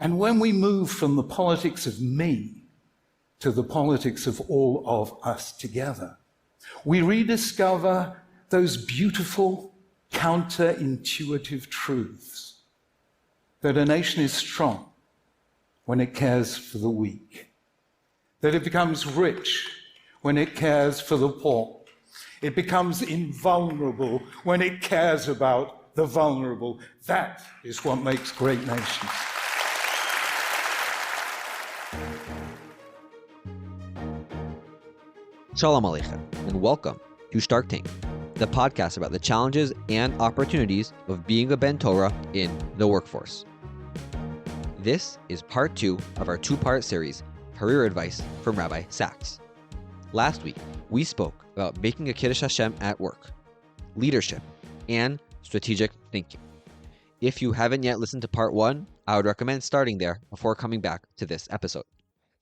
And when we move from the politics of me to the politics of all of us together, we rediscover those beautiful, counterintuitive truths that a nation is strong when it cares for the weak, that it becomes rich when it cares for the poor, it becomes invulnerable when it cares about the vulnerable. That is what makes great nations. Shalom Aleichem, and welcome to Stark Tank, the podcast about the challenges and opportunities of being a Bnei Torah in the workforce. This is part 2 of our 2-part series, Career Advice from Rabbi Sacks. Last week, we spoke about making a Kiddush Hashem at work, leadership, and strategic thinking. If you haven't yet listened to part 1, I would recommend starting there before coming back to this episode.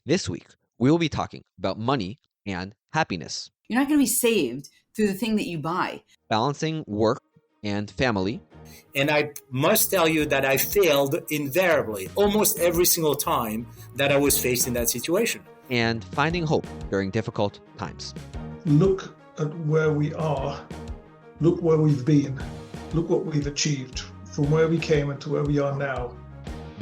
This week, we will be talking about money and happiness. You're not going to be saved through the thing that you buy. Balancing work and family. And I must tell you that I failed invariably, almost every single time that I was faced in that situation. And finding hope during difficult times. Look at where we are. Look where we've been. Look what we've achieved from where we came and to where we are now.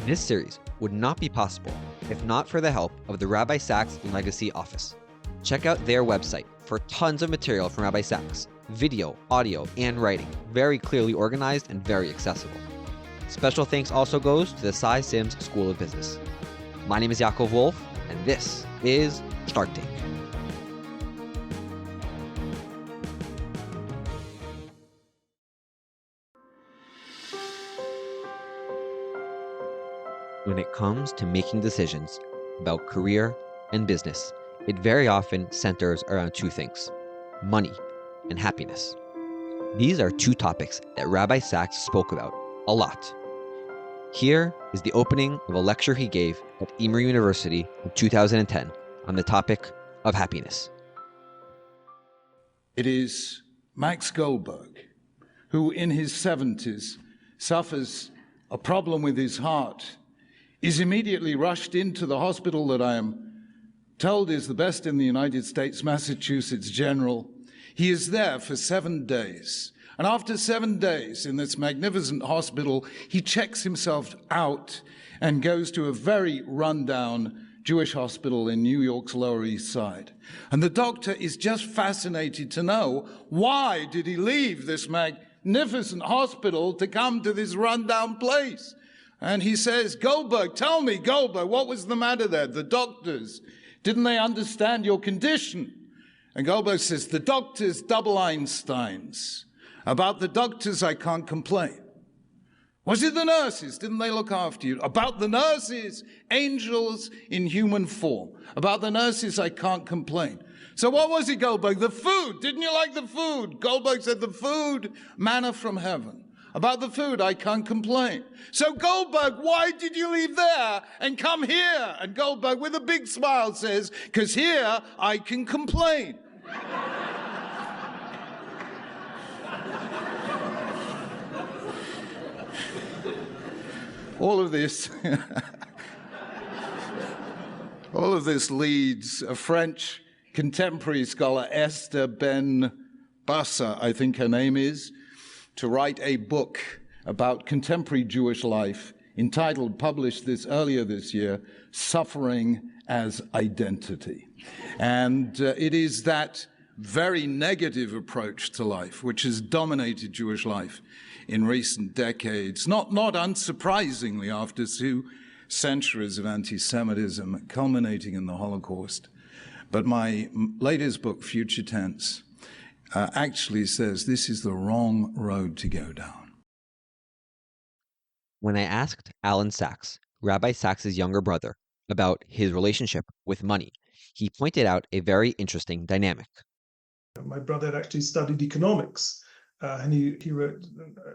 This series would not be possible if not for the help of the Rabbi Sacks Legacy Office. Check out their website for tons of material from Rabbi Sacks, video, audio, and writing, very clearly organized and very accessible. Special thanks also goes to the Cy Sims School of Business. My name is Yaakov Wolf, and this is Stark Tank. When it comes to making decisions about career and business, it very often centers around 2 things: money and happiness. These are 2 topics that Rabbi Sacks spoke about a lot. Here is the opening of a lecture he gave at Emory University in 2010 on the topic of happiness. It is Max Goldberg, who in his 70s suffers a problem with his heart, is immediately rushed into the hospital that I am told is the best in the United States, Massachusetts General. He is there for 7 days. And after 7 days in this magnificent hospital, he checks himself out and goes to a very rundown Jewish hospital in New York's Lower East Side. And the doctor is just fascinated to know, why did he leave this magnificent hospital to come to this rundown place? And he says, Goldberg, tell me, Goldberg, what was the matter there? The doctors, didn't they understand your condition? And Goldberg says, the doctors, double Einsteins. About the doctors, I can't complain. Was it the nurses? Didn't they look after you? About the nurses, angels in human form. About the nurses, I can't complain. So what was it, Goldberg? The food. Didn't you like the food? Goldberg said, the food, manna from heaven. About the food, I can't complain. So Goldberg, why did you leave there and come here? And Goldberg, with a big smile, says, because here I can complain. All of this leads a French contemporary scholar, Esther Ben Bassa, I think her name is, to write a book about contemporary Jewish life entitled, published earlier this year, Suffering as Identity. And it is that very negative approach to life which has dominated Jewish life in recent decades, not unsurprisingly after 2 centuries of anti-Semitism culminating in the Holocaust. But my latest book, Future Tense, actually says this is the wrong road to go down. When I asked Alan Sacks, Rabbi Sacks' younger brother, about his relationship with money, he pointed out a very interesting dynamic. My brother had actually studied economics, and he wrote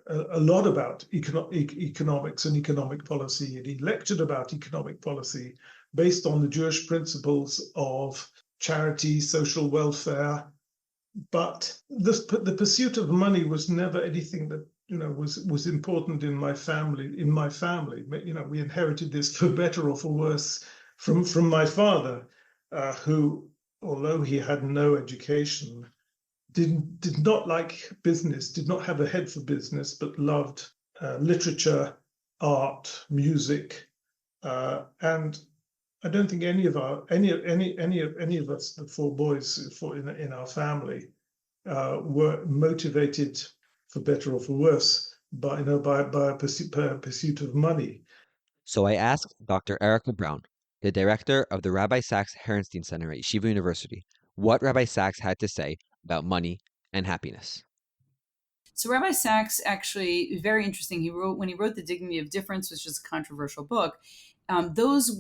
a lot about economics and economic policy, and he lectured about economic policy based on the Jewish principles of charity, social welfare. But the pursuit of money was never anything that was important in my family. We inherited this for better or for worse from my father, who, although he had no education, did not like business, did not have a head for business, but loved literature, art, music, and I don't think any of us, the four boys in our family, were motivated, for better or for worse, by a pursuit of money. So I asked Dr. Erica Brown, the director of the Rabbi Sacks Herenstein Center at Yeshiva University, what Rabbi Sacks had to say about money and happiness. So Rabbi Sacks actually, very interesting. When he wrote The Dignity of Difference, which is a controversial book, those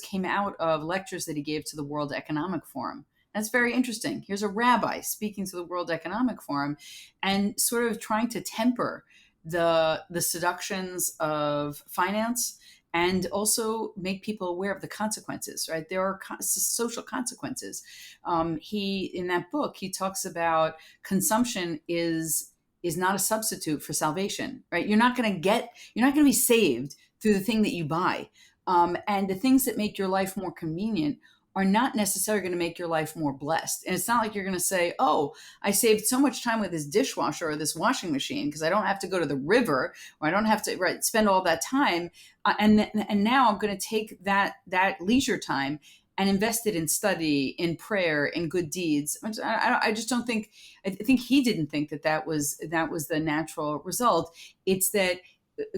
came out of lectures that he gave to the World Economic Forum. That's very interesting. Here's a rabbi speaking to the World Economic Forum and sort of trying to temper the seductions of finance and also make people aware of the consequences, right? There are social consequences. In that book, he talks about consumption is not a substitute for salvation, right? You're not going to be saved through the thing that you buy. And the things that make your life more convenient are not necessarily going to make your life more blessed. And it's not like you're going to say, oh, I saved so much time with this dishwasher or this washing machine because I don't have to go to the river, or I don't have to spend all that time. And now I'm going to take that leisure time and invest it in study, in prayer, in good deeds. I just don't think, I think he didn't think that was the natural result. It's that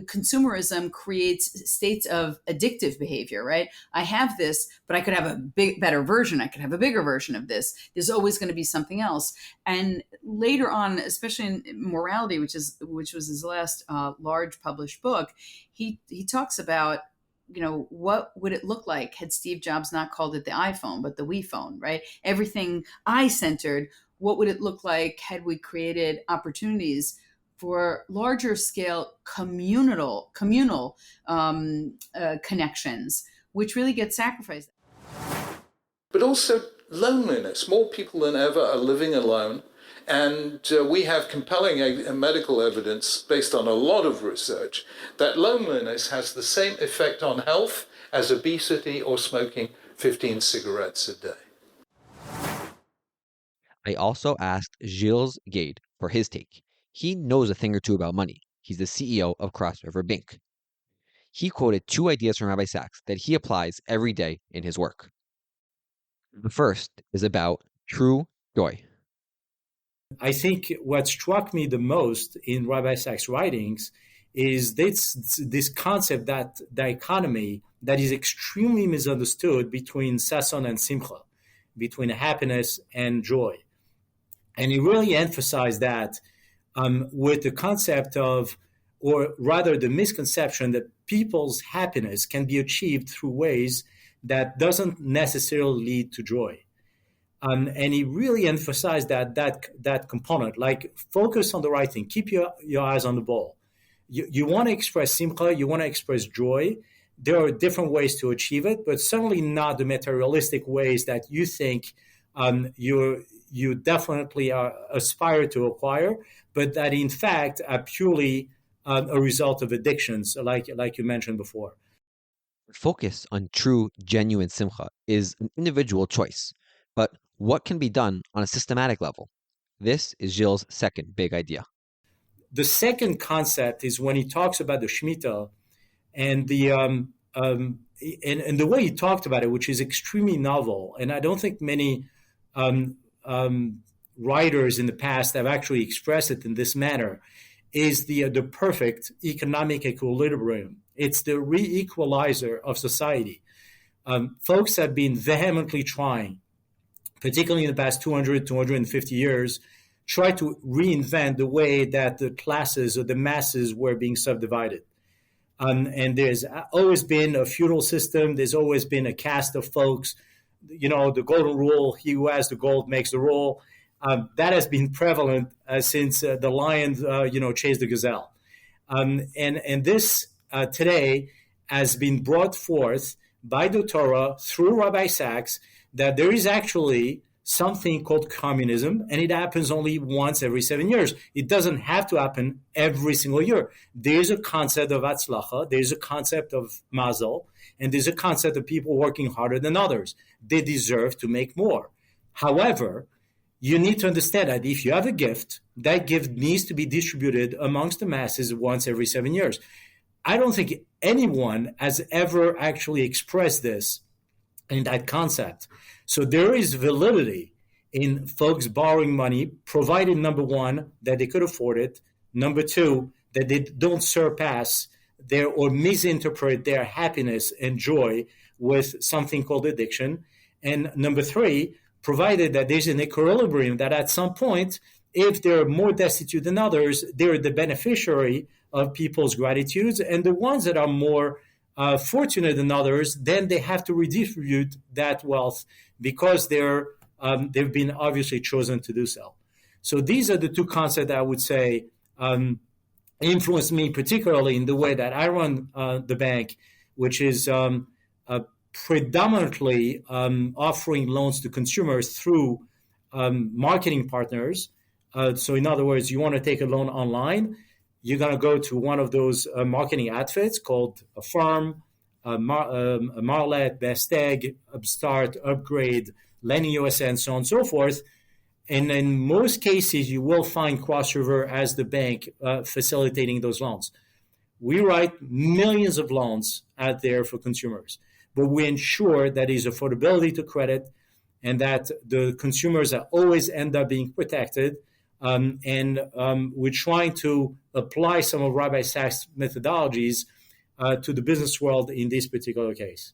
consumerism creates states of addictive behavior, right? I have this, but I could have a better version. I could have a bigger version of this. There's always going to be something else. And later on, especially in Morality, which was his last large published book, he talks about, what would it look like had Steve Jobs not called it the iPhone, but the Wii phone, right? Everything I-centered. What would it look like had we created opportunities for larger scale communal connections, which really get sacrificed. But also loneliness. More people than ever are living alone. And we have compelling medical evidence based on a lot of research that loneliness has the same effect on health as obesity or smoking 15 cigarettes a day. I also asked Gilles Gade for his take. He knows a thing or two about money. He's the CEO of Cross River Bank. He quoted two ideas from Rabbi Sacks that he applies every day in his work. The first is about true joy. I think what struck me the most in Rabbi Sacks' writings is this concept that dichotomy that is extremely misunderstood between sason and simcha, between happiness and joy. And he really emphasized that with the concept of, or rather the misconception that people's happiness can be achieved through ways that doesn't necessarily lead to joy. And he really emphasized that component, like focus on the right thing, keep your eyes on the ball. You want to express simcha, you want to express joy. There are different ways to achieve it, but certainly not the materialistic ways that you think you definitely aspire to acquire, but that in fact are purely a result of addictions, like you mentioned before. Focus on true, genuine simcha is an individual choice, but what can be done on a systematic level? This is Gilles' second big idea. The second concept is when he talks about the Shemitah and the and the way he talked about it, which is extremely novel, and I don't think many writers in the past have actually expressed it in this manner, is the perfect economic equilibrium. It's the re-equalizer of society. Folks have been vehemently trying, particularly in the past 200, 250 years, try to reinvent the way that the classes or the masses were being subdivided. And there's always been a feudal system. There's always been a caste of folks. The golden rule, he who has the gold makes the rule. That has been prevalent since the lion, chased the gazelle. And this today has been brought forth by the Torah through Rabbi Sacks, that there is actually something called communism, and it happens only once every 7 years. It doesn't have to happen every single year. There's a concept of atzlacha, there's a concept of mazel, and there's a concept of people working harder than others. They deserve to make more. However, you need to understand that if you have a gift, that gift needs to be distributed amongst the masses once every 7 years. I don't think anyone has ever actually expressed this in that concept. So there is validity in folks borrowing money, provided, number one, that they could afford it, number two, that they don't surpass their or misinterpret their happiness and joy with something called addiction, and number three, provided that there's an equilibrium that at some point, if they're more destitute than others, they're the beneficiary of people's gratitudes, and the ones that are more fortunate than others, then they have to redistribute that wealth because they've been obviously chosen to do so. So these are the two concepts that I would say influenced me particularly in the way that I run the bank, which is predominantly offering loans to consumers through marketing partners. So in other words, you want to take a loan online, you're going to go to one of those marketing outfits called Affirm, Marlet, Best Egg, Upstart, Upgrade, Lending USA, and so on and so forth. And in most cases, you will find Cross River as the bank facilitating those loans. We write millions of loans out there for consumers, but we ensure that there's affordability to credit and that the consumers are always end up being protected. We're trying to apply some of Rabbi Sacks' methodologies to the business world in this particular case.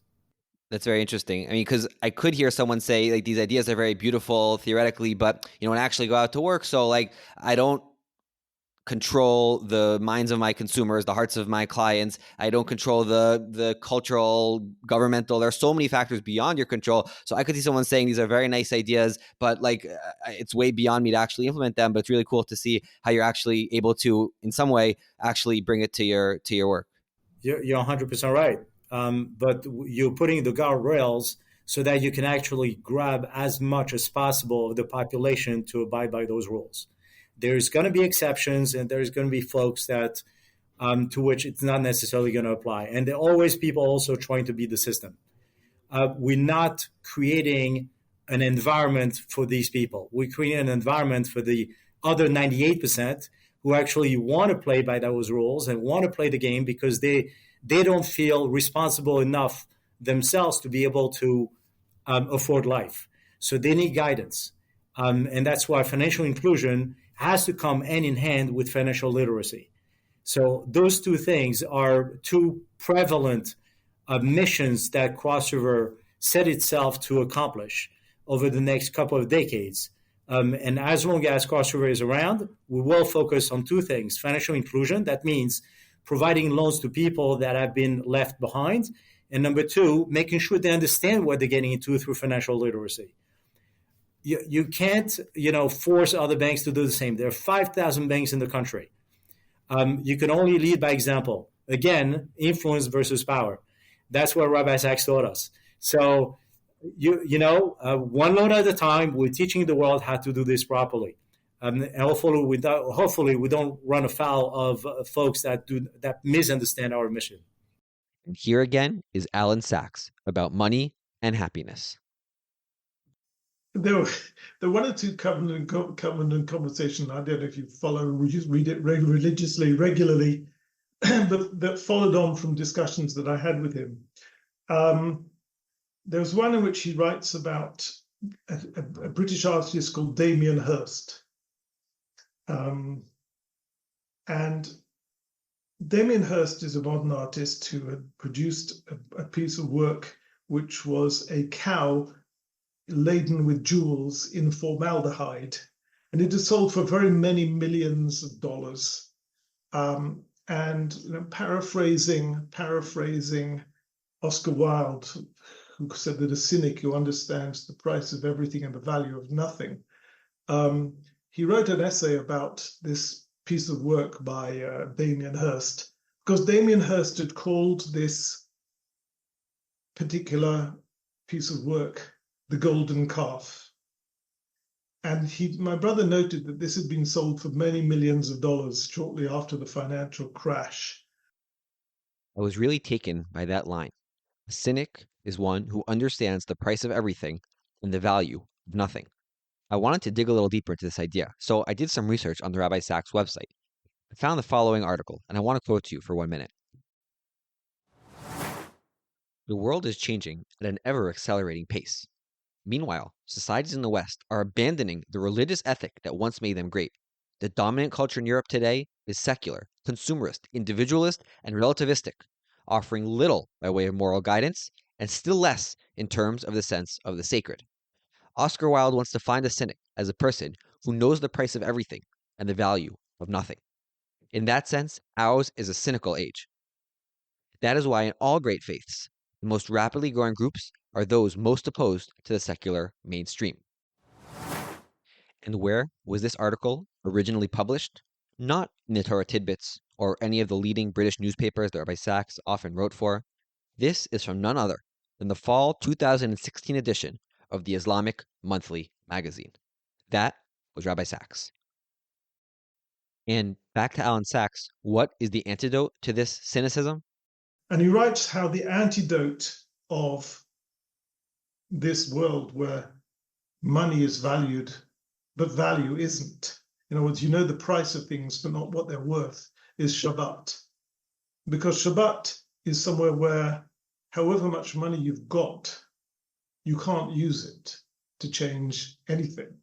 That's very interesting. I mean, because I could hear someone say, like, these ideas are very beautiful theoretically, but, when I actually go out to work, so, like, I don't control the minds of my consumers, the hearts of my clients. I don't control the cultural, governmental. There are so many factors beyond your control. So I could see someone saying these are very nice ideas, but like it's way beyond me to actually implement them. But it's really cool to see how you're actually able to, in some way, actually bring it to your work. You're 100% right. But you're putting the guardrails so that you can actually grab as much as possible of the population to abide by those rules. There's going to be exceptions, and there's going to be folks that to which it's not necessarily going to apply. And there are always people also trying to beat the system. We're not creating an environment for these people. We're creating an environment for the other 98% who actually want to play by those rules and want to play the game because they don't feel responsible enough themselves to be able to afford life. So they need guidance. And that's why financial inclusion has to come hand in hand with financial literacy. So those two things are two prevalent missions that Cross River set itself to accomplish over the next couple of decades. And as long as Cross River is around, we will focus on two things. Financial inclusion, that means providing loans to people that have been left behind. And number two, making sure they understand what they're getting into through financial literacy. You can't, force other banks to do the same. There are 5,000 banks in the country. You can only lead by example. Again, influence versus power. That's what Rabbi Sacks taught us. So, one loan at a time, we're teaching the world how to do this properly. And hopefully we don't run afoul of folks that misunderstand our mission. And here again is Alan Sacks about money and happiness. There were one or two covenant conversations. I don't know if you follow, read it religiously, regularly, but that followed on from discussions that I had with him. There was one in which he writes about a British artist called Damien Hirst. And Damien Hirst is a modern artist who had produced a piece of work which was a cow laden with jewels in formaldehyde, and it is sold for very many millions of dollars. Paraphrasing Oscar Wilde, who said that a cynic who understands the price of everything and the value of nothing, he wrote an essay about this piece of work by Damien Hirst, because Damien Hirst had called this particular piece of work the golden calf. And my brother noted that this had been sold for many millions of dollars shortly after the financial crash. I was really taken by that line. A cynic is one who understands the price of everything and the value of nothing. I wanted to dig a little deeper into this idea, so I did some research on the Rabbi Sacks website. I found the following article, and I want to quote to you for 1 minute. The world is changing at an ever-accelerating pace. Meanwhile, societies in the West are abandoning the religious ethic that once made them great. The dominant culture in Europe today is secular, consumerist, individualist, and relativistic, offering little by way of moral guidance and still less in terms of the sense of the sacred. Oscar Wilde once defined a cynic as a person who knows the price of everything and the value of nothing. In that sense, ours is a cynical age. That is why in all great faiths, the most rapidly growing groups are those most opposed to the secular mainstream. And where was this article originally published? Not in the Torah Tidbits or any of the leading British newspapers that Rabbi Sacks often wrote for. This is from none other than the fall 2016 edition of the Islamic Monthly magazine. That was Rabbi Sacks. And back to Alan Sacks, what is the antidote to this cynicism? And he writes how the antidote of this world where money is valued, but value isn't. In other words, you know the price of things, but not what they're worth, is Shabbat. Because Shabbat is somewhere where, however much money you've got, you can't use it to change anything,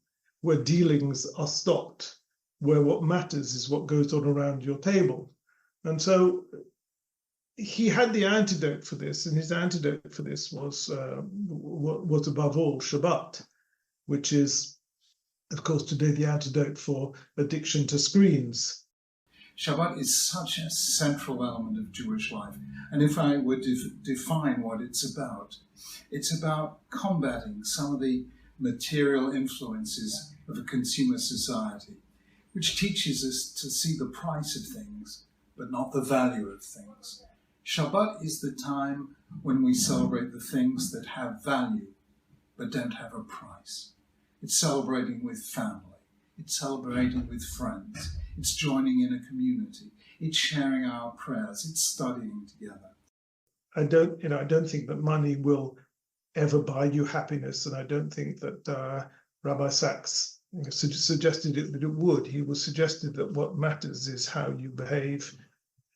where dealings are stopped, where what matters is what goes on around your table. And so he had the antidote for this, and his antidote for this was above all Shabbat, which is, of course, today the antidote for addiction to screens. Shabbat is such a central element of Jewish life. And if I were to define what it's about combating some of the material influences of a consumer society, which teaches us to see the price of things, but not the value of things. Shabbat is the time when we celebrate the things that have value, but don't have a price. It's celebrating with family. It's celebrating with friends. It's joining in a community. It's sharing our prayers. It's studying together. I don't think that money will ever buy you happiness, and I don't think that Rabbi Sacks suggested that it would. He was suggested that what matters is how you behave,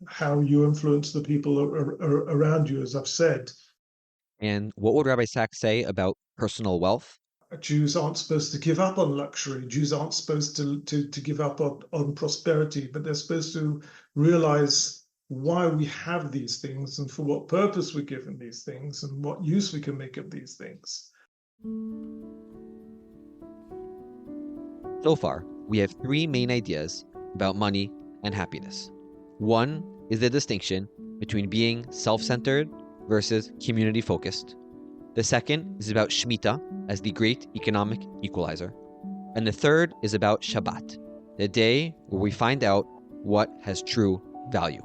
how you influence the people around you, as I've said. And what would Rabbi Sacks say about personal wealth? Jews aren't supposed to give up on luxury. Jews aren't supposed to give up on prosperity, but they're supposed to realize why we have these things and for what purpose we're given these things and what use we can make of these things. So far, we have three main ideas about money and happiness. One is the distinction between being self-centered versus community-focused. The second is about Shemitah as the great economic equalizer. And the third is about Shabbat, the day where we find out what has true value.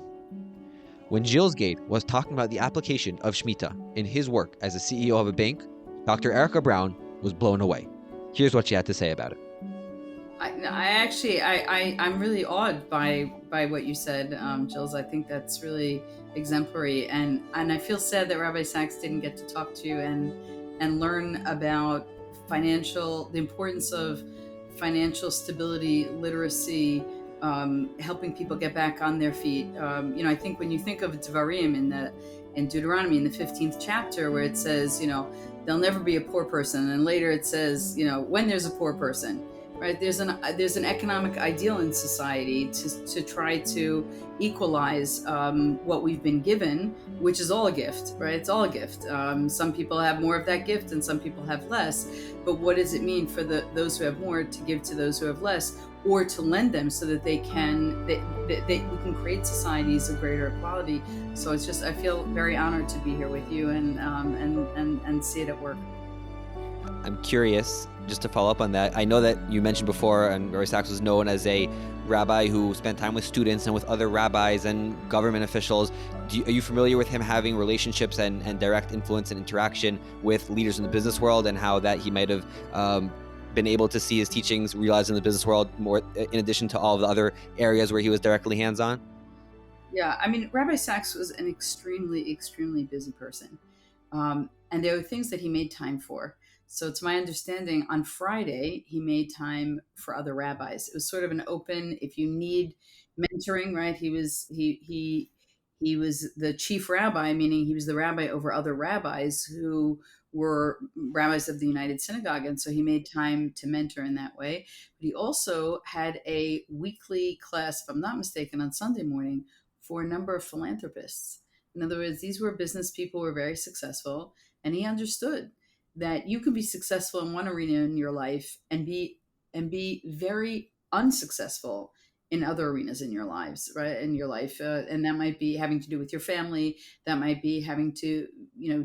When Gilles Gade was talking about the application of Shemitah in his work as a CEO of a bank, Dr. Erica Brown was blown away. Here's what she had to say about it. I'm really awed by what you said, Gilles. I think that's really exemplary, and I feel sad that Rabbi Sacks didn't get to talk to you and learn about the importance of financial stability, literacy, helping people get back on their feet. I think when you think of Devarim in Deuteronomy in the 15th chapter, where it says, there'll never be a poor person, and later it says, when there's a poor person. Right, there's an economic ideal in society to try to equalize what we've been given, which is all a gift, right? It's all a gift. Some people have more of that gift, and some people have less. But what does it mean for those who have more to give to those who have less, or to lend them so that we can create societies of greater equality? So I feel very honored to be here with you and see it at work. I'm curious, just to follow up on that, I know that you mentioned before, and Rabbi Sacks was known as a rabbi who spent time with students and with other rabbis and government officials. Are you familiar with him having relationships and direct influence and interaction with leaders in the business world, and how that he might have been able to see his teachings realized in the business world more, in addition to all of the other areas where he was directly hands-on? Yeah, I mean, Rabbi Sacks was an extremely, extremely busy person. And there were things that he made time for. So, to my understanding, on Friday, he made time for other rabbis. It was sort of an open, if you need mentoring, right? He was the chief rabbi, meaning he was the rabbi over other rabbis who were rabbis of the United Synagogue. And so he made time to mentor in that way. But he also had a weekly class, if I'm not mistaken, on Sunday morning for a number of philanthropists. In other words, these were business people who were very successful, and he understood that you can be successful in one arena in your life and be very unsuccessful in other arenas in your lives, right? In your life, and that might be having to do with your family. That might be having to,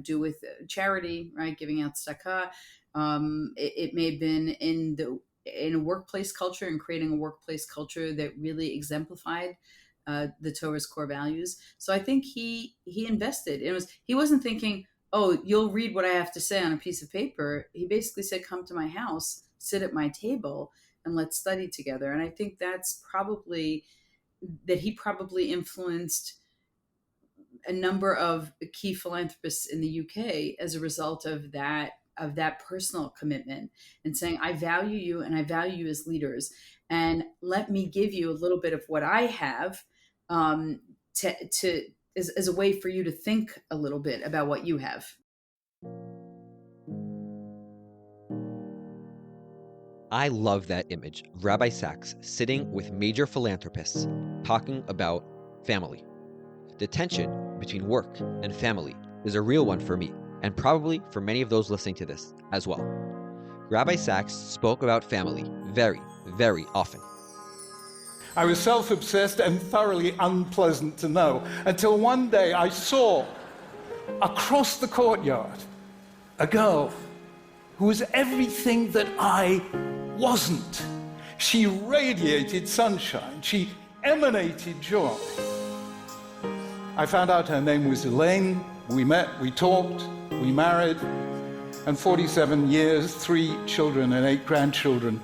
do with charity, right? Giving out tzedaka. It may have been in a workplace culture and creating a workplace culture that really exemplified the Torah's core values. So I think he invested. He wasn't thinking, oh, you'll read what I have to say on a piece of paper. He basically said, come to my house, sit at my table, and let's study together. And I think that's probably that he probably influenced a number of key philanthropists in the UK as a result of that personal commitment and saying, I value you and I value you as leaders. And let me give you a little bit of what I have as a way for you to think a little bit about what you have. I love that image of Rabbi Sacks sitting with major philanthropists talking about family. The tension between work and family is a real one for me, and probably for many of those listening to this as well. Rabbi Sacks spoke about family very, very often. I was self-obsessed and thoroughly unpleasant to know, until one day I saw across the courtyard a girl who was everything that I wasn't. She radiated sunshine. She emanated joy. I found out her name was Elaine. We met, we talked, we married, and 47 years, 3 children and 8 grandchildren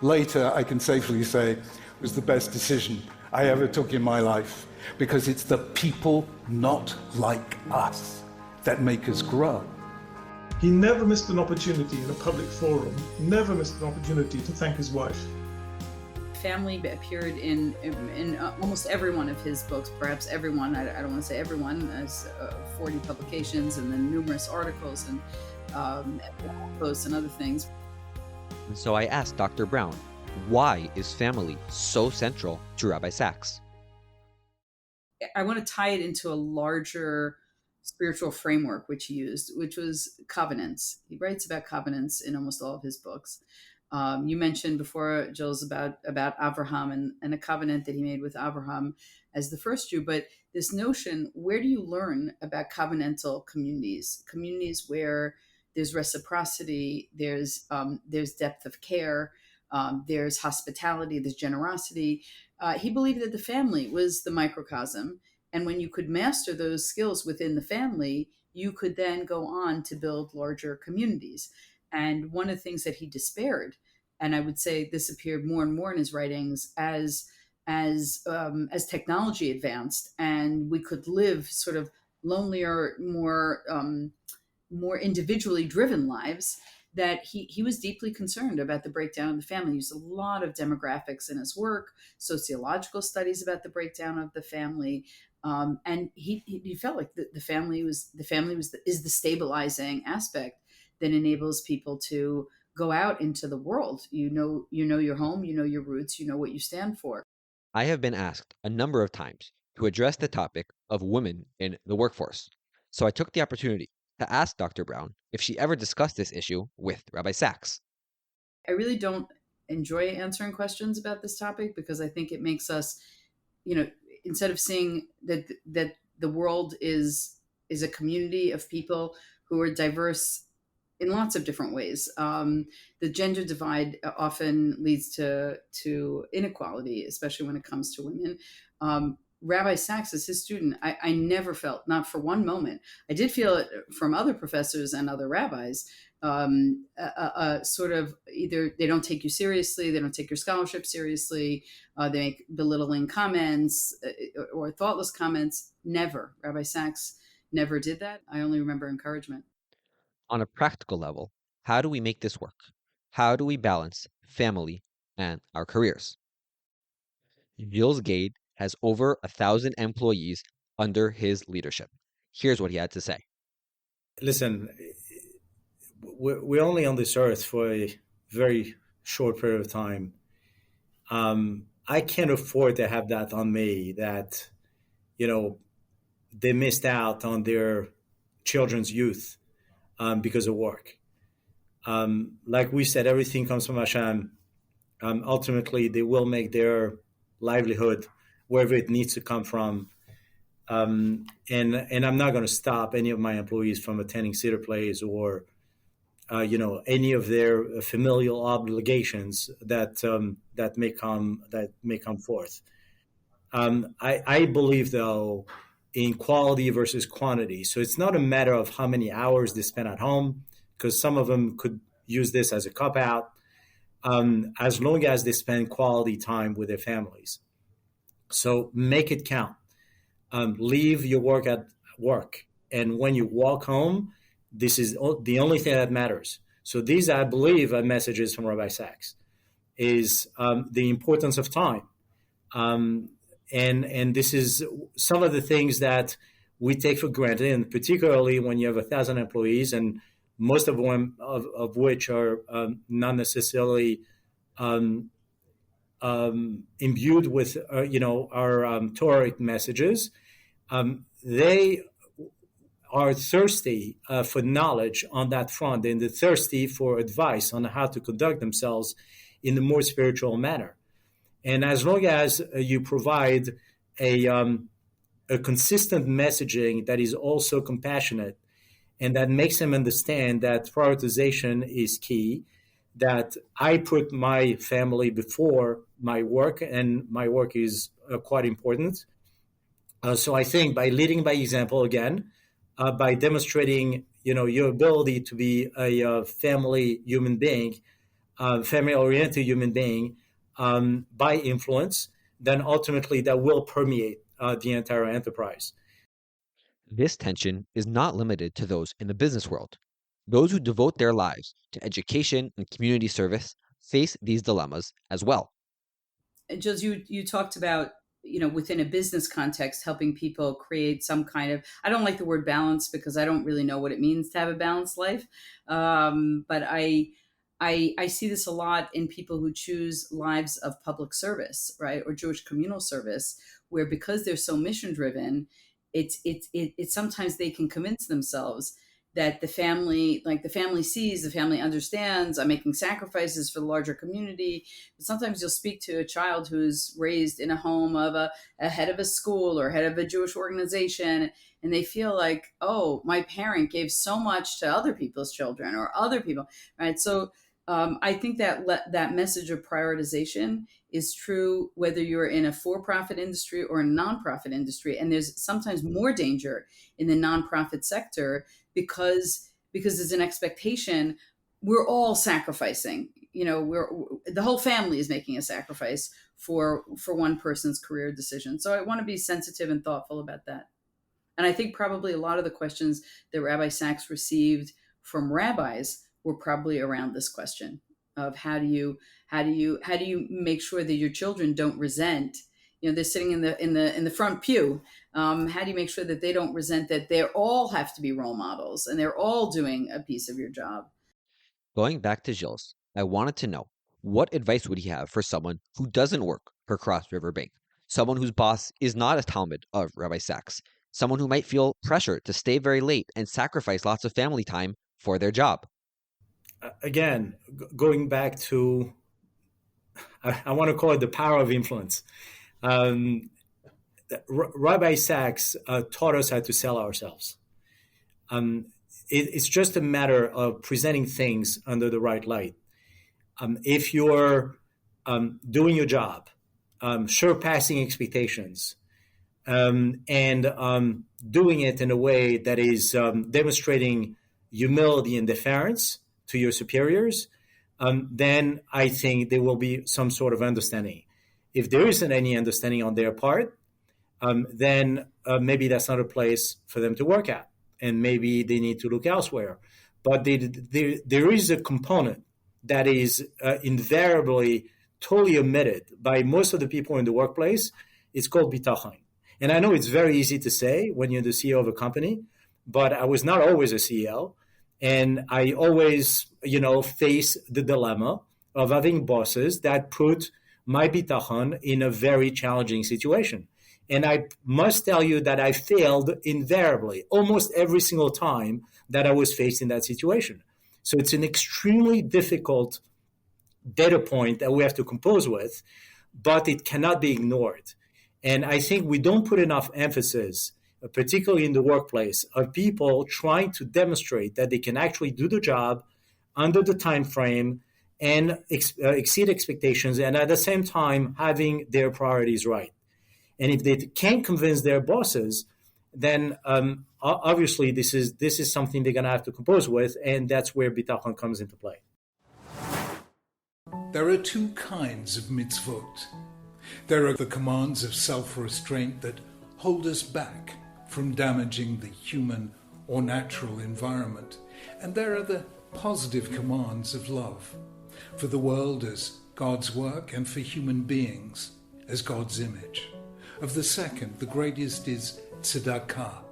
later, I can safely say, was the best decision I ever took in my life, because it's the people not like us that make us grow. He never missed an opportunity in a public forum, never missed an opportunity to thank his wife. Family appeared in almost every one of his books, perhaps everyone, I don't want to say everyone, as 40 publications and then numerous articles and posts and other things. And so I asked Dr. Brown, why is family so central to Rabbi Sacks? I want to tie it into a larger spiritual framework which he used, which was covenants. He writes about covenants in almost all of his books. You mentioned before, Jules, about Abraham and a covenant that he made with Abraham as the first Jew. But this notion, where do you learn about covenantal communities where there's reciprocity, there's depth of care, there's hospitality, there's generosity. He believed that the family was the microcosm. And when you could master those skills within the family, you could then go on to build larger communities. And one of the things that he despaired, and I would say this appeared more and more in his writings as technology advanced, and we could live sort of lonelier, more individually driven lives, that he was deeply concerned about the breakdown of the family. He used a lot of demographics in his work, sociological studies about the breakdown of the family. And he felt like the family is the stabilizing aspect that enables people to go out into the world. You know your home, you know your roots, you know what you stand for. I have been asked a number of times to address the topic of women in the workforce. So I took the opportunity to ask Dr. Brown if she ever discussed this issue with Rabbi Sacks. I really don't enjoy answering questions about this topic because I think it makes us, instead of seeing that the world is a community of people who are diverse in lots of different ways. The gender divide often leads to inequality, especially when it comes to women. Rabbi Sacks as his student, I never felt, not for one moment. I did feel it from other professors and other rabbis, sort of either they don't take you seriously, they don't take your scholarship seriously, they make belittling comments or thoughtless comments. Never. Rabbi Sacks never did that. I only remember encouragement. On a practical level, how do we make this work? How do we balance family and our careers? Gilles Gade has over 1,000 employees under his leadership. Here's what he had to say. Listen, we're only on this earth for a very short period of time. I can't afford to have that on me, that, they missed out on their children's youth because of work. Like we said, everything comes from Hashem. Ultimately, they will make their livelihood wherever it needs to come from. And I'm not going to stop any of my employees from attending Seder plays or, any of their familial obligations that may come forth. I believe, though, in quality versus quantity. So it's not a matter of how many hours they spend at home, because some of them could use this as a cop-out, as long as they spend quality time with their families. So make it count. Leave your work at work. And when you walk home, this is the only thing that matters. So these, I believe, are messages from Rabbi Sacks, is the importance of time. And this is some of the things that we take for granted, and particularly when you have 1,000 employees, and most of them of which are not necessarily imbued with our Torah messages. They are thirsty for knowledge on that front, and they're thirsty for advice on how to conduct themselves in a more spiritual manner. And as long as you provide a consistent messaging that is also compassionate and that makes them understand that prioritization is key, that I put my family before my work, and my work is quite important. So I think by leading by example again, by demonstrating your ability to be a family human being, family-oriented human being, by influence, then ultimately that will permeate the entire enterprise. This tension is not limited to those in the business world. Those who devote their lives to education and community service face these dilemmas as well. Jules, you talked about, within a business context, helping people create some kind of, I don't like the word balance because I don't really know what it means to have a balanced life. But I see this a lot in people who choose lives of public service, right? Or Jewish communal service, where because they're so mission driven, it's sometimes they can convince themselves that the family sees, the family understands, I'm making sacrifices for the larger community. But sometimes you'll speak to a child who's raised in a home of a head of a school or head of a Jewish organization, and they feel like, oh, my parent gave so much to other people's children or other people, right? So I think that that message of prioritization is true whether you're in a for-profit industry or a nonprofit industry. And there's sometimes more danger in the nonprofit sector because there's an expectation. We're all sacrificing. The whole family is making a sacrifice for one person's career decision. So I want to be sensitive and thoughtful about that. And I think probably a lot of the questions that Rabbi Sacks received from rabbis were probably around this question of how do you make sure that your children don't resent, they're sitting in the front pew. How do you make sure that they don't resent that they all have to be role models and they're all doing a piece of your job? Going back to Gilles, I wanted to know, what advice would he have for someone who doesn't work for Cross River Bank, someone whose boss is not a talmid of Rabbi Sacks, someone who might feel pressure to stay very late and sacrifice lots of family time for their job? Again, going back to, I want to call it the power of influence. Rabbi Sacks taught us how to sell ourselves. It's just a matter of presenting things under the right light. If you're doing your job, surpassing expectations, and doing it in a way that is demonstrating humility and deference to your superiors, then I think there will be some sort of understanding. If there isn't any understanding on their part, then maybe that's not a place for them to work at, and maybe they need to look elsewhere. But there is a component that is invariably totally omitted by most of the people in the workplace. It's called bitachon. And I know it's very easy to say when you're the CEO of a company, but I was not always a CEO. And I always, face the dilemma of having bosses that put my bitachon in a very challenging situation. And I must tell you that I failed invariably, almost every single time that I was faced in that situation. So it's an extremely difficult data point that we have to compose with, but it cannot be ignored. And I think we don't put enough emphasis, particularly in the workplace, of people trying to demonstrate that they can actually do the job under the time frame and exceed expectations, and at the same time having their priorities right. And if they can't convince their bosses, then obviously this is something they're going to have to compose with, and that's where bitachon comes into play. There are two kinds of mitzvot. There are the commands of self-restraint that hold us back from damaging the human or natural environment. And there are the positive commands of love, for the world as God's work and for human beings as God's image. Of the second, the greatest is Tzedaka,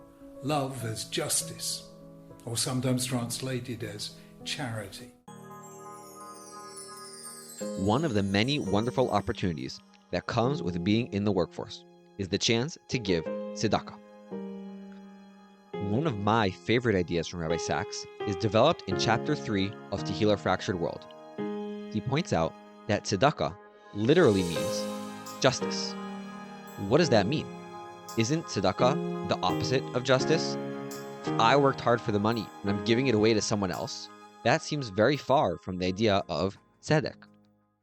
love as justice, or sometimes translated as charity. One of the many wonderful opportunities that comes with being in the workforce is the chance to give tzedakah. One of my favorite ideas from Rabbi Sacks is developed in chapter 3 of Tehillah Fractured World. He points out that tzedakah literally means justice. What does that mean? Isn't tzedakah the opposite of justice? If I worked hard for the money and I'm giving it away to someone else, that seems very far from the idea of tzedek.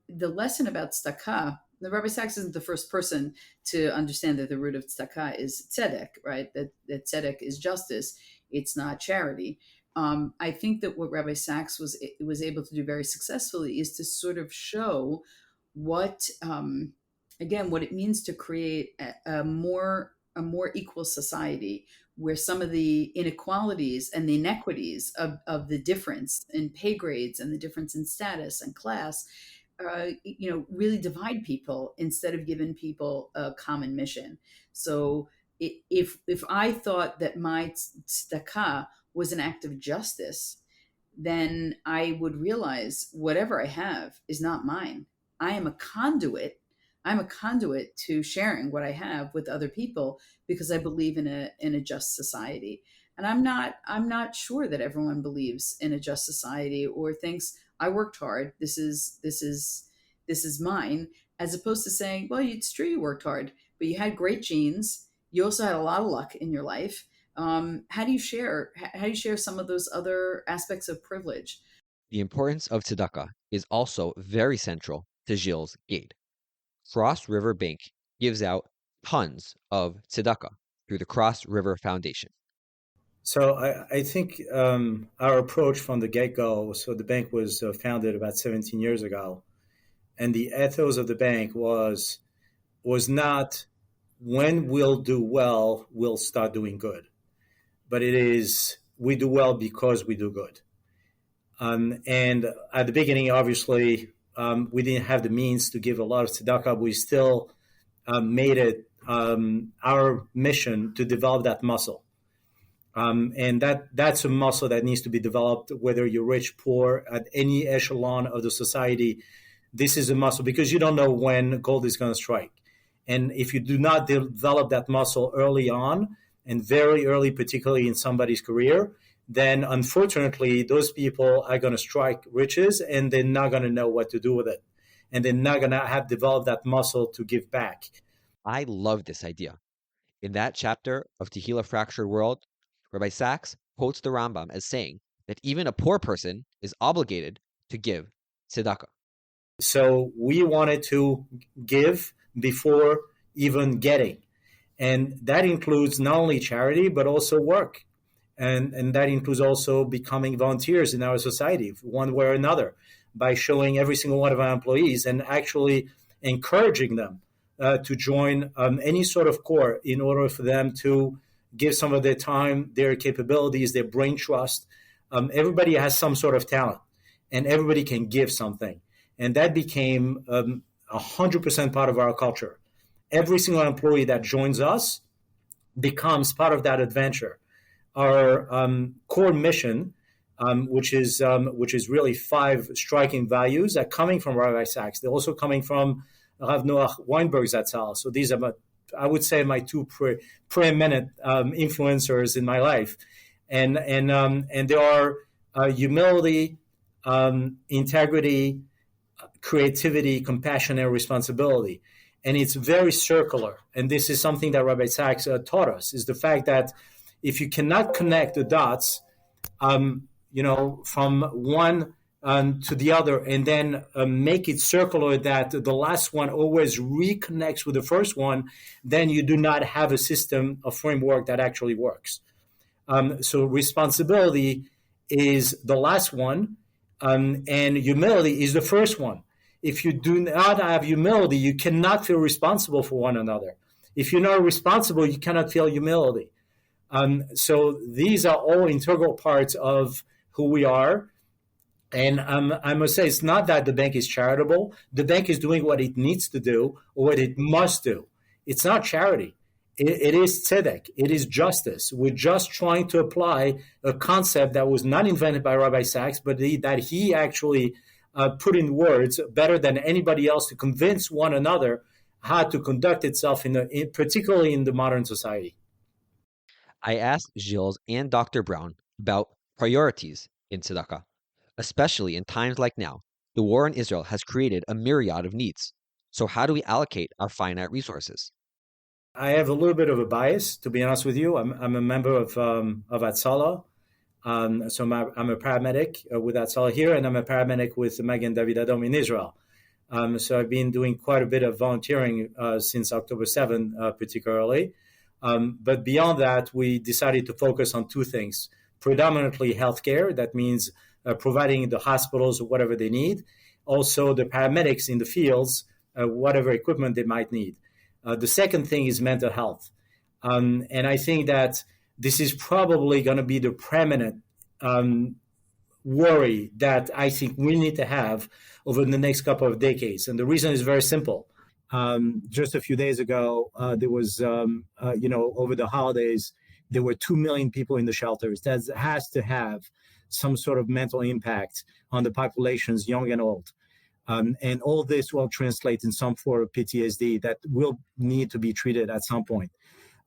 The lesson about tzedakah, the Rabbi Sacks isn't the first person to understand that the root of tzedakah is tzedek, right? That tzedek is justice. It's not charity. I think that what Rabbi Sacks was able to do very successfully is to sort of show what it means to create a more equal society, where some of the inequalities and the inequities of the difference in pay grades and the difference in status and class really divide people instead of giving people a common mission. So if I thought that my tzedakah was an act of justice, then I would realize whatever I have is not mine. I am a conduit. I'm a conduit to sharing what I have with other people because I believe in a just society. And I'm not sure that everyone believes in a just society or thinks I worked hard. This is mine, as opposed to saying, well, it's true you worked hard, but you had great genes. You also had a lot of luck in your life. How do you share some of those other aspects of privilege? The importance of tzedakah is also very central to Gilles' Gate. Cross River Bank gives out tons of tzedakah through the Cross River Foundation. So I think our approach from the get-go, so the bank was founded about 17 years ago, and the ethos of the bank was not when we'll do well, we'll start doing good. But it is we do well because we do good. And at the beginning, obviously, we didn't have the means to give a lot of tzedakah, but we still made it our mission to develop that muscle. And that's a muscle that needs to be developed, whether you're rich, poor, at any echelon of the society. This is a muscle because you don't know when gold is going to strike. And if you do not develop that muscle early on, and very early, particularly in somebody's career, then unfortunately, those people are going to strike riches and they're not going to know what to do with it. And they're not going to have developed that muscle to give back. I love this idea. In that chapter of Tehillah Fractured World, Rabbi Sacks quotes the Rambam as saying that even a poor person is obligated to give tzedakah. So we wanted to give before even getting. And that includes not only charity, but also work. And that includes also becoming volunteers in our society, one way or another, by showing every single one of our employees and actually encouraging them to join any sort of corps in order for them to give some of their time, their capabilities, their brain trust. Everybody has some sort of talent, and everybody can give something. And that became 100% part of our culture. Every single employee that joins us becomes part of that adventure. Our core mission, which is really 5 striking values, are coming from Rabbi Sacks. They're also coming from Rav Noach Weinberg Zatzal. So these are, I would say, my 2 preeminent influencers in my life, and they are humility, integrity, creativity, compassion, and responsibility. And it's very circular. And this is something that Rabbi Sacks taught us, is the fact that if you cannot connect the dots, from one to the other, and then make it circular that the last one always reconnects with the first one, then you do not have a system, a framework that actually works. So responsibility is the last one, and humility is the first one. If you do not have humility, you cannot feel responsible for one another. If you're not responsible, you cannot feel humility. So these are all integral parts of who we are. And I must say, it's not that the bank is charitable. The bank is doing what it needs to do or what it must do. It's not charity. It is tzedek. It is justice. We're just trying to apply a concept that was not invented by Rabbi Sacks, but that he actually put in words better than anybody else to convince one another how to conduct itself, particularly in the modern society. I asked Gilles and Dr. Brown about priorities in tzedakah, especially in times like now. The war in Israel has created a myriad of needs. So how do we allocate our finite resources? I have a little bit of a bias, to be honest with you. I'm a member of Hatzalah. So I'm a paramedic with Hatzalah here, and I'm a paramedic with Magen David Adom in Israel. So I've been doing quite a bit of volunteering since October 7, particularly. But beyond that, we decided to focus on 2 things. Predominantly healthcare, that means providing the hospitals whatever they need. Also the paramedics in the fields, whatever equipment they might need. The second thing is mental health. And I think that this is probably going to be the preeminent worry that I think we need to have over the next couple of decades. And the reason is very simple. Just a few days ago, there was, over the holidays, there were 2 million people in the shelters. That has to have some sort of mental impact on the populations, young and old. And all this will translate in some form of PTSD that will need to be treated at some point.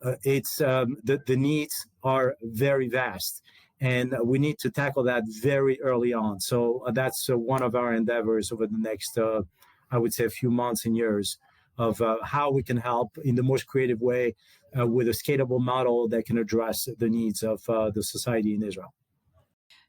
The needs are very vast, and we need to tackle that very early on. So that's one of our endeavors over the next, I would say, a few months and years, of how we can help in the most creative way with a scalable model that can address the needs of the society in Israel.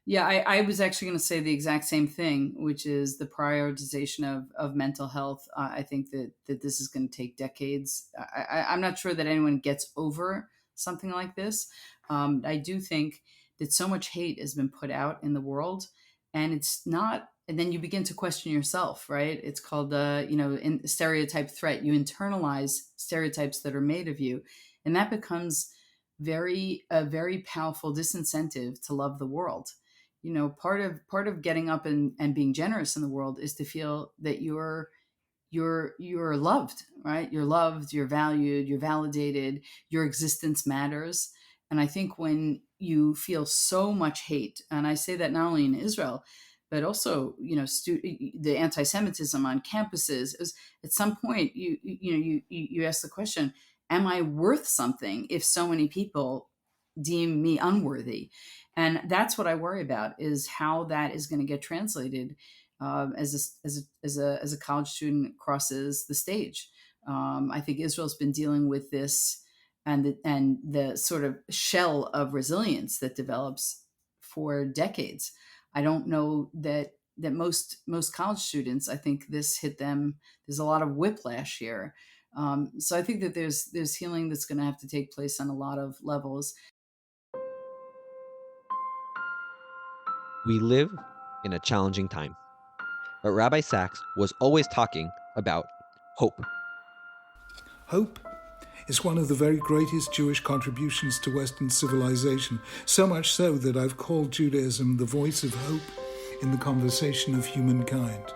Yeah, I was actually going to say the exact same thing, which is the prioritization of mental health. I think that this is going to take decades. I'm not sure that anyone gets over something like this. I do think that so much hate has been put out in the world, and it's not. And then you begin to question yourself, right? It's called in stereotype threat. You internalize stereotypes that are made of you, and that becomes a very powerful disincentive to love the world. Part of getting up and being generous in the world is to feel that you're loved, right? You're loved, you're valued, you're validated, your existence matters. And I think when you feel so much hate, and I say that not only in Israel, but also, the anti-Semitism on campuses, is at some point you ask the question, am I worth something if so many people deem me unworthy? And that's what I worry about, is how that is going to get translated as a college student crosses the stage. I think Israel's been dealing with this and the sort of shell of resilience that develops for decades. I don't know that most college students, I think this hit them. There's a lot of whiplash here. So I think that there's healing that's going to have to take place on a lot of levels. We live in a challenging time, but Rabbi Sacks was always talking about hope. Hope is one of the very greatest Jewish contributions to Western civilization, so much so that I've called Judaism the voice of hope in the conversation of humankind.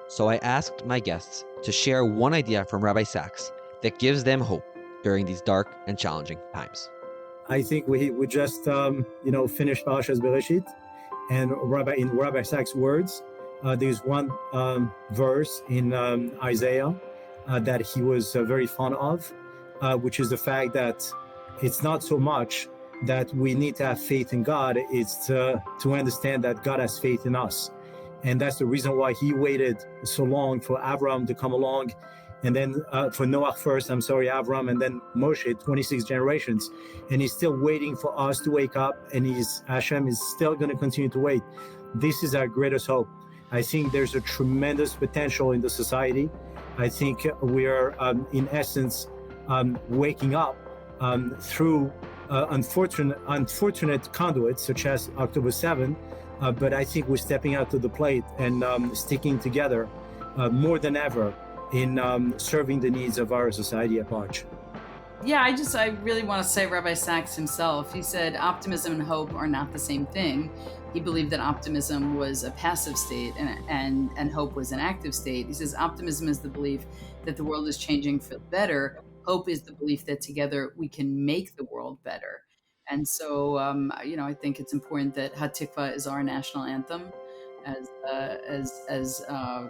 So I asked my guests to share one idea from Rabbi Sacks that gives them hope during these dark and challenging times. I think we just finished Parashas Bereshit, and in Rabbi Sacks' words, there's one verse in Isaiah that he was very fond of, which is the fact that it's not so much that we need to have faith in God, it's to understand that God has faith in us. And that's the reason why he waited so long for Avram to come along, and then for Noah first, Avram, and then Moshe, 26 generations. And he's still waiting for us to wake up, and Hashem is still going to continue to wait. This is our greatest hope. I think there's a tremendous potential in the society. I think we are, in essence, waking up through unfortunate conduits, such as October 7, but I think we're stepping out to the plate and sticking together more than ever in serving the needs of our society at large. Yeah, I really want to say Rabbi Sacks himself. He said optimism and hope are not the same thing. He believed that optimism was a passive state and hope was an active state. He says optimism is the belief that the world is changing for the better. Hope is the belief that together we can make the world better. And so, I think it's important that Hatikva is our national anthem as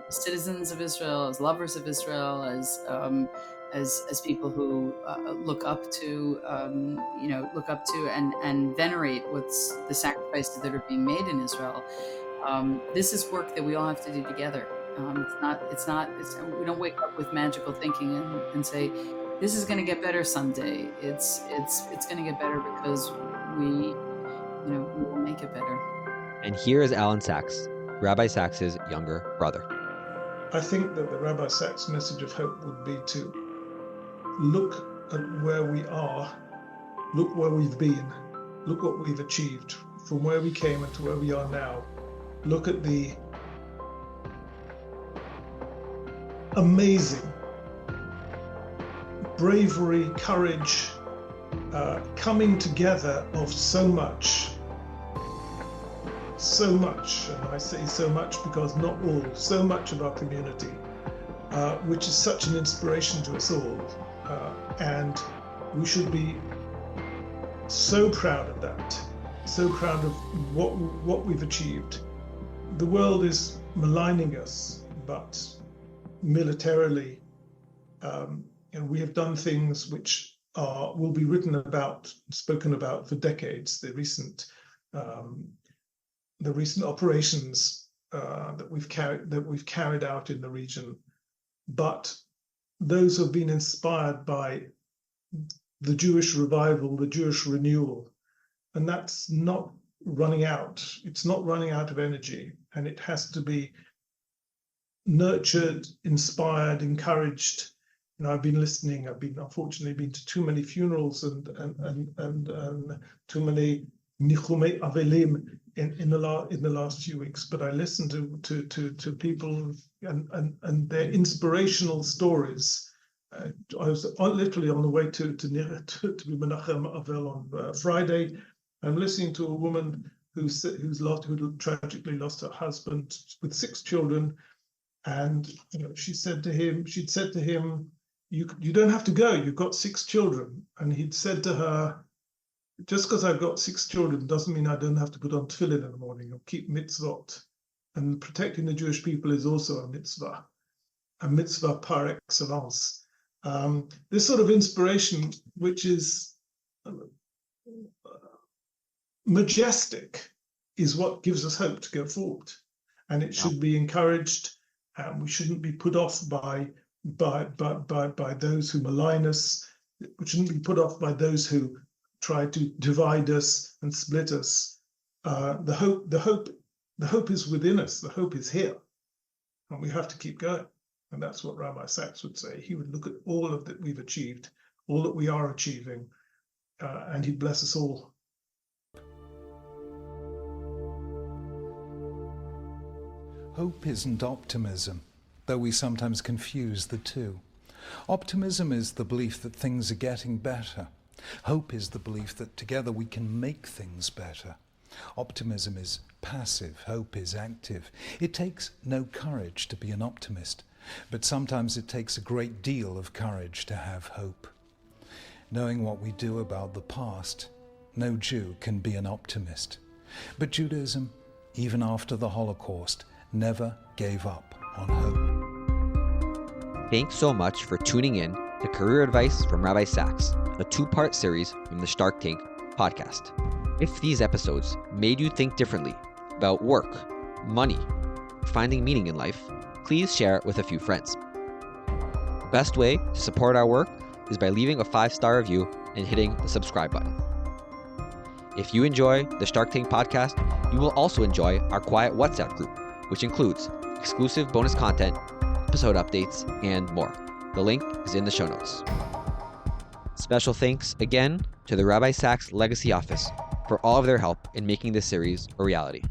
citizens of Israel, as lovers of Israel, as people who look up to and venerate what's the sacrifices that are being made in Israel. This is work that we all have to do together. We don't wake up with magical thinking and say, this is going to get better someday. It's going to get better because we will make it better. And here is Alan Sacks, Rabbi Sacks' younger brother. I think that the Rabbi Sacks message of hope would be to look at where we are, look where we've been, look what we've achieved from where we came and to where we are now. Look at the amazing bravery, courage, coming together of so much, and I say so much because not all, so much of our community, which is such an inspiration to us all, and we should be so proud of that, so proud of what we've achieved. The world is maligning us, but militarily, and we have done things which will be written about, spoken about for decades. The recent operations that we've carried out in the region, but those have been inspired by the Jewish revival, the Jewish renewal, and that's not running out. It's not running out of energy, and it has to be nurtured, inspired, encouraged. I've been listening. I've unfortunately been to too many funerals and too many nichumei avelim in the last few weeks. But I listened to people and their inspirational stories. I was literally on the way to be Menachem Avel on Friday. I'm listening to a woman who tragically lost her husband with 6 children, and she'd said to him, you don't have to go, you've got 6 children. And he'd said to her, just because I've got 6 children doesn't mean I don't have to put on tefillin in the morning or keep mitzvot. And protecting the Jewish people is also a mitzvah par excellence. This sort of inspiration, which is majestic, is what gives us hope to go forward. And it should be encouraged, and we shouldn't be put off by those who malign us. We shouldn't be put off by those who try to divide us and split us. The hope is within us. The hope is here, and we have to keep going. And that's what Rabbi Sacks would say. He would look at all of that we've achieved, all that we are achieving, and he'd bless us all. Hope isn't optimism, though we sometimes confuse the two. Optimism is the belief that things are getting better. Hope is the belief that together we can make things better. Optimism is passive, hope is active. It takes no courage to be an optimist, but sometimes it takes a great deal of courage to have hope. Knowing what we do about the past, no Jew can be an optimist. But Judaism, even after the Holocaust, never gave up on hope. Thanks so much for tuning in to Career Advice from Rabbi Sacks, a 2-part series from the Shark Tank podcast. If these episodes made you think differently about work, money, finding meaning in life, please share it with a few friends. The best way to support our work is by leaving a 5-star review and hitting the subscribe button. If you enjoy the Shark Tank podcast, you will also enjoy our quiet WhatsApp group, which includes exclusive bonus content, episode updates, and more. The link is in the show notes. Special thanks again to the Rabbi Sacks Legacy Office for all of their help in making this series a reality.